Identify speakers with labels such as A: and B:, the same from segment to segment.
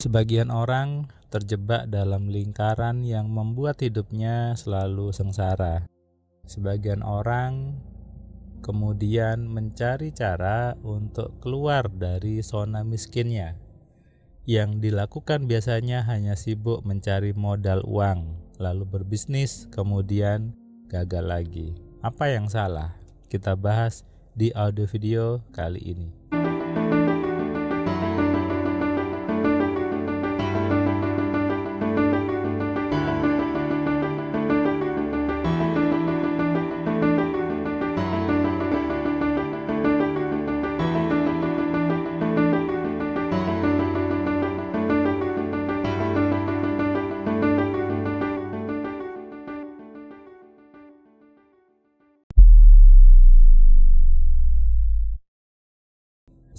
A: Sebagian orang terjebak dalam lingkaran yang membuat hidupnya selalu sengsara. Sebagian orang kemudian mencari cara untuk keluar dari zona miskinnya. Yang dilakukan biasanya hanya sibuk mencari modal uang, lalu berbisnis, kemudian gagal lagi. Apa yang salah? Kita bahas di audio video kali ini.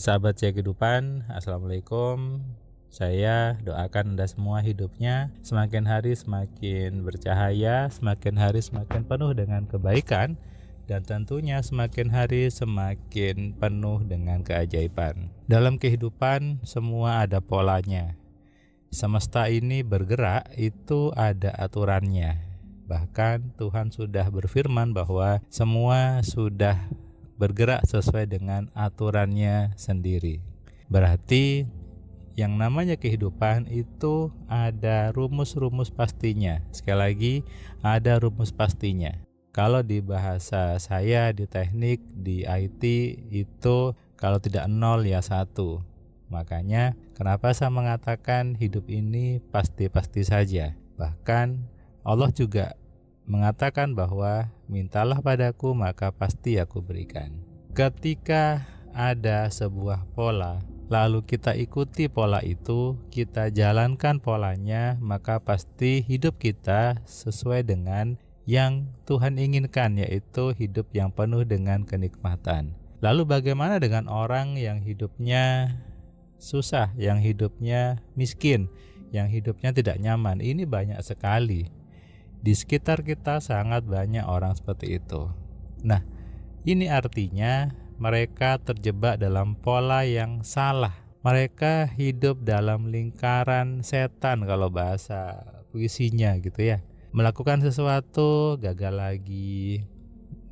A: Sahabat Cia Kehidupan, Assalamualaikum. Saya doakan Anda semua hidupnya semakin hari semakin bercahaya, semakin hari semakin penuh dengan kebaikan, dan tentunya semakin hari semakin penuh dengan keajaiban. Dalam kehidupan semua ada polanya. Semesta ini bergerak itu ada aturannya. Bahkan Tuhan sudah berfirman bahwa semua sudah bergerak sesuai dengan aturannya sendiri. Berarti yang namanya kehidupan itu ada rumus-rumus pastinya. Sekali lagi, ada rumus pastinya. Kalau di bahasa saya di teknik, di IT itu kalau tidak 0 ya 1. Makanya kenapa saya mengatakan hidup ini pasti-pasti saja. Bahkan Allah juga mengatakan bahwa mintalah padaku maka pasti aku berikan. Ketika ada sebuah pola, lalu kita ikuti pola itu, kita jalankan polanya, maka pasti hidup kita sesuai dengan yang Tuhan inginkan, yaitu hidup yang penuh dengan kenikmatan. Lalu bagaimana dengan orang yang hidupnya susah, yang hidupnya miskin, yang hidupnya tidak nyaman? Ini banyak sekali. Di sekitar kita sangat banyak orang seperti itu. Nah, ini artinya mereka terjebak dalam pola yang salah. Mereka hidup dalam lingkaran setan kalau bahasa puisinya gitu ya. Melakukan sesuatu gagal lagi.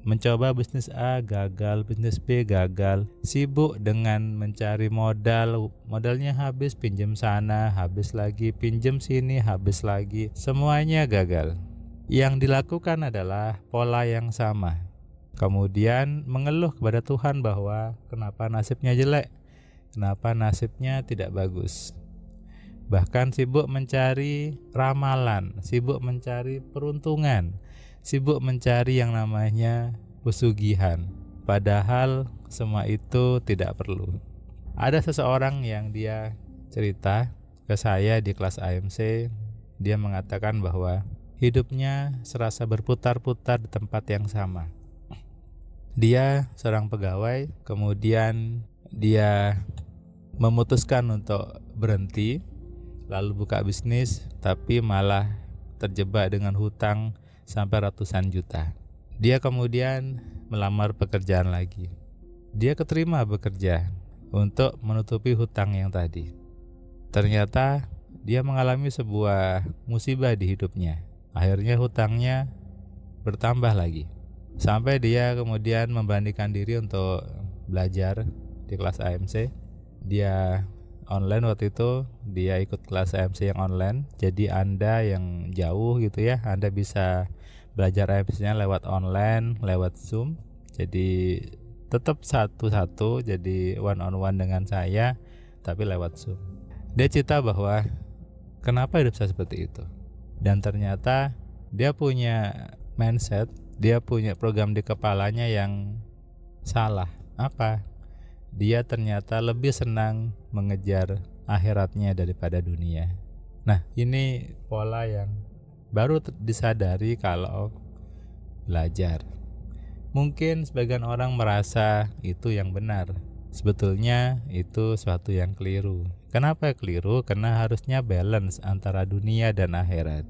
A: Mencoba bisnis A gagal, bisnis B gagal. Sibuk dengan mencari modal, modalnya habis, pinjam sana, habis lagi, pinjam sini, habis lagi. Semuanya gagal. Yang dilakukan adalah pola yang sama. Kemudian mengeluh kepada Tuhan bahwa kenapa nasibnya jelek, kenapa nasibnya tidak bagus. Bahkan sibuk mencari ramalan, sibuk mencari peruntungan, sibuk mencari yang namanya pesugihan. Padahal semua itu tidak perlu. Ada seseorang yang dia cerita ke saya di kelas AMC, dia mengatakan bahwa hidupnya serasa berputar-putar di tempat yang sama. Dia seorang pegawai, kemudian dia memutuskan untuk berhenti, lalu buka bisnis, tapi malah terjebak dengan hutang sampai ratusan juta. Dia kemudian melamar pekerjaan lagi. Dia keterima bekerja untuk menutupi hutang yang tadi. Ternyata dia mengalami sebuah musibah di hidupnya. Akhirnya hutangnya bertambah lagi. Sampai dia kemudian memberanikan diri untuk belajar di kelas AMC. Dia online waktu itu, dia ikut kelas AMC yang online. Jadi Anda yang jauh gitu ya, Anda bisa belajar AMC-nya lewat online, lewat Zoom. Jadi tetap satu-satu, jadi one on one dengan saya, tapi lewat Zoom. Dia cerita bahwa kenapa hidup saya seperti itu. Dan ternyata dia punya mindset, dia punya program di kepalanya yang salah. Apa? Dia ternyata lebih senang mengejar akhiratnya daripada dunia. Nah, ini pola yang baru disadari kalau belajar. Mungkin sebagian orang merasa itu yang benar. Sebetulnya itu suatu yang keliru. Kenapa keliru? Karena harusnya balance antara dunia dan akhirat.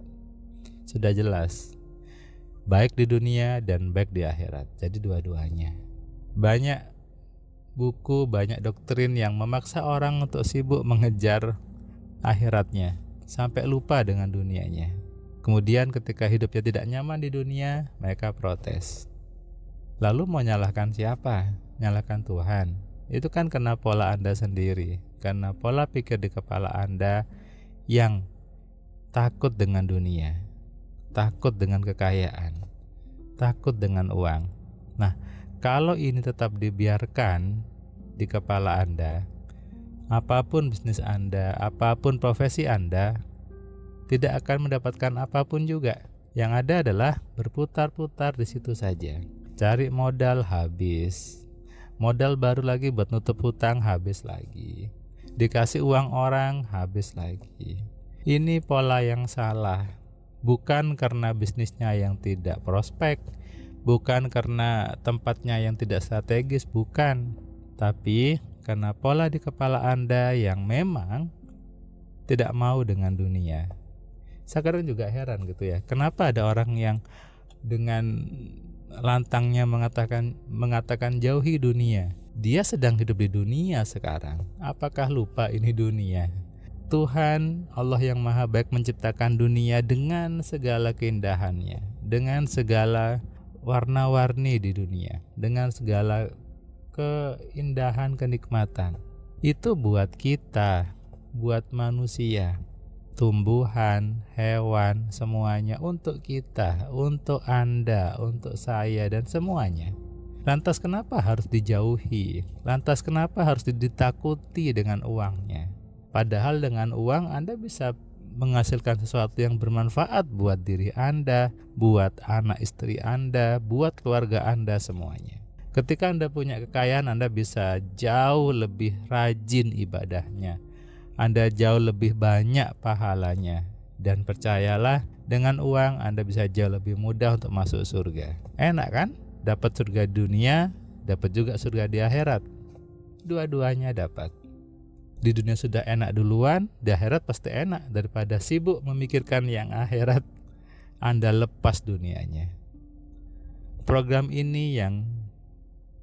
A: Sudah jelas, baik di dunia dan baik di akhirat. Jadi dua-duanya. Banyak buku, banyak doktrin yang memaksa orang untuk sibuk mengejar akhiratnya, sampai lupa dengan dunianya. Kemudian ketika hidupnya tidak nyaman di dunia, mereka protes. Lalu mau nyalahkan siapa? Nyalahkan Tuhan. Itu kan karena pola Anda sendiri, karena pola pikir di kepala Anda yang takut dengan dunia, takut dengan kekayaan, takut dengan uang. Nah, kalau ini tetap dibiarkan di kepala Anda, apapun bisnis Anda, apapun profesi Anda, tidak akan mendapatkan apapun juga. Yang ada adalah berputar-putar di situ saja. Cari modal habis, modal baru lagi buat nutup hutang habis lagi, dikasih uang orang habis lagi. Ini pola yang salah. Bukan karena bisnisnya yang tidak prospek, bukan karena tempatnya yang tidak strategis, bukan. Tapi karena pola di kepala Anda yang memang tidak mau dengan dunia. Saya kadang juga heran gitu ya, kenapa ada orang yang dengan lantangnya mengatakan jauhi dunia. Dia sedang hidup di dunia sekarang. Apakah lupa ini dunia? Tuhan Allah yang Maha Baik menciptakan dunia dengan segala keindahannya, dengan segala warna-warni di dunia, dengan segala keindahan, kenikmatan. Itu buat kita, buat manusia, tumbuhan, hewan, semuanya untuk kita, untuk Anda, untuk saya, dan semuanya. Lantas kenapa harus dijauhi? Lantas kenapa harus ditakuti dengan uangnya? Padahal dengan uang Anda bisa menghasilkan sesuatu yang bermanfaat buat diri Anda, buat anak istri Anda, buat keluarga Anda semuanya. Ketika Anda punya kekayaan, Anda bisa jauh lebih rajin ibadahnya. Anda jauh lebih banyak pahalanya. Dan percayalah, dengan uang Anda bisa jauh lebih mudah untuk masuk surga. Enak kan? Dapat surga dunia, dapat juga surga di akhirat. Dua-duanya dapat. Di dunia sudah enak duluan, di akhirat pasti enak. Daripada sibuk memikirkan yang akhirat, Anda lepas dunianya. Program ini yang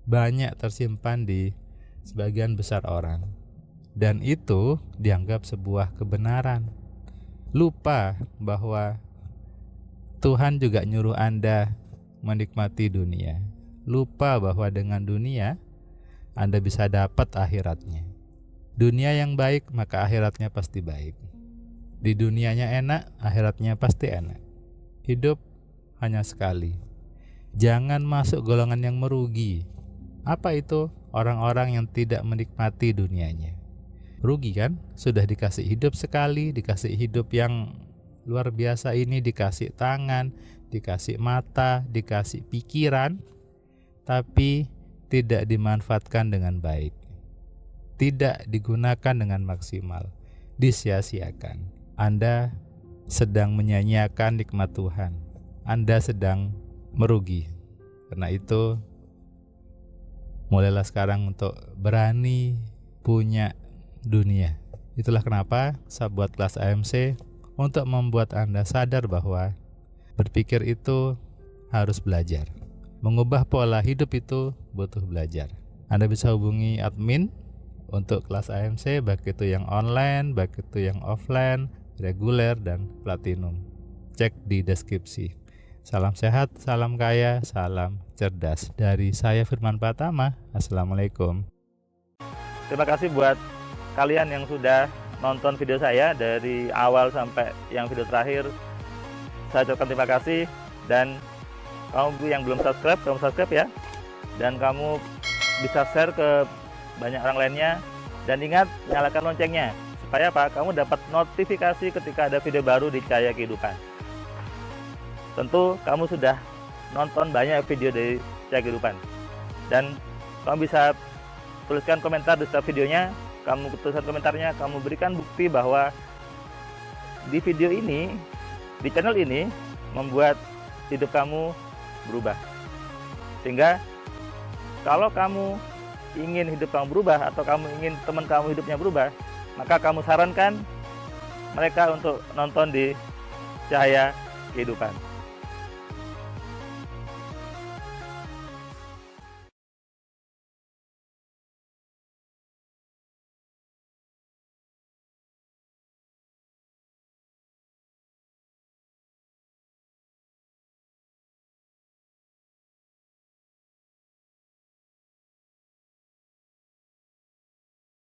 A: banyak tersimpan di sebagian besar orang, dan itu dianggap sebuah kebenaran. Lupa bahwa Tuhan juga nyuruh Anda menikmati dunia. Lupa bahwa dengan dunia Anda bisa dapat akhiratnya. Dunia yang baik, maka akhiratnya pasti baik. Di dunianya enak, akhiratnya pasti enak. Hidup hanya sekali. Jangan masuk golongan yang merugi. Apa itu? Orang-orang yang tidak menikmati dunianya. Rugi kan? Sudah dikasih hidup sekali, dikasih hidup yang luar biasa ini, dikasih tangan, dikasih mata, dikasih pikiran, tapi tidak dimanfaatkan dengan baik. Tidak digunakan dengan maksimal, disia-siakan. Anda sedang menyia-nyiakan nikmat Tuhan. Anda sedang merugi. Karena itu, mulailah sekarang untuk berani punya dunia. Itulah kenapa saya buat kelas AMC, untuk membuat Anda sadar bahwa berpikir itu harus belajar. Mengubah pola hidup itu butuh belajar. Anda bisa hubungi admin untuk kelas AMC, baik itu yang online, baik itu yang offline, reguler, dan platinum. Cek di deskripsi. Salam sehat, salam kaya, salam cerdas. Dari saya Firman Pratama. Assalamualaikum. Terima kasih buat kalian yang sudah nonton video saya dari awal sampai yang video terakhir. Saya ucapkan terima kasih. Dan kamu yang belum subscribe, kamu subscribe ya. Dan kamu bisa share ke banyak orang lainnya, dan ingat nyalakan loncengnya supaya apa? Kamu dapat notifikasi ketika ada video baru di Cahaya Kehidupan. Tentu kamu sudah nonton banyak video dari Cahaya Kehidupan, dan kamu bisa tuliskan komentar di setiap videonya. Kamu tuliskan komentarnya, kamu berikan bukti bahwa di video ini, di channel ini membuat hidup kamu berubah. Sehingga kalau kamu ingin hidup kamu berubah, atau kamu ingin teman kamu hidupnya berubah, maka kamu sarankan mereka untuk nonton di Cahaya Kehidupan.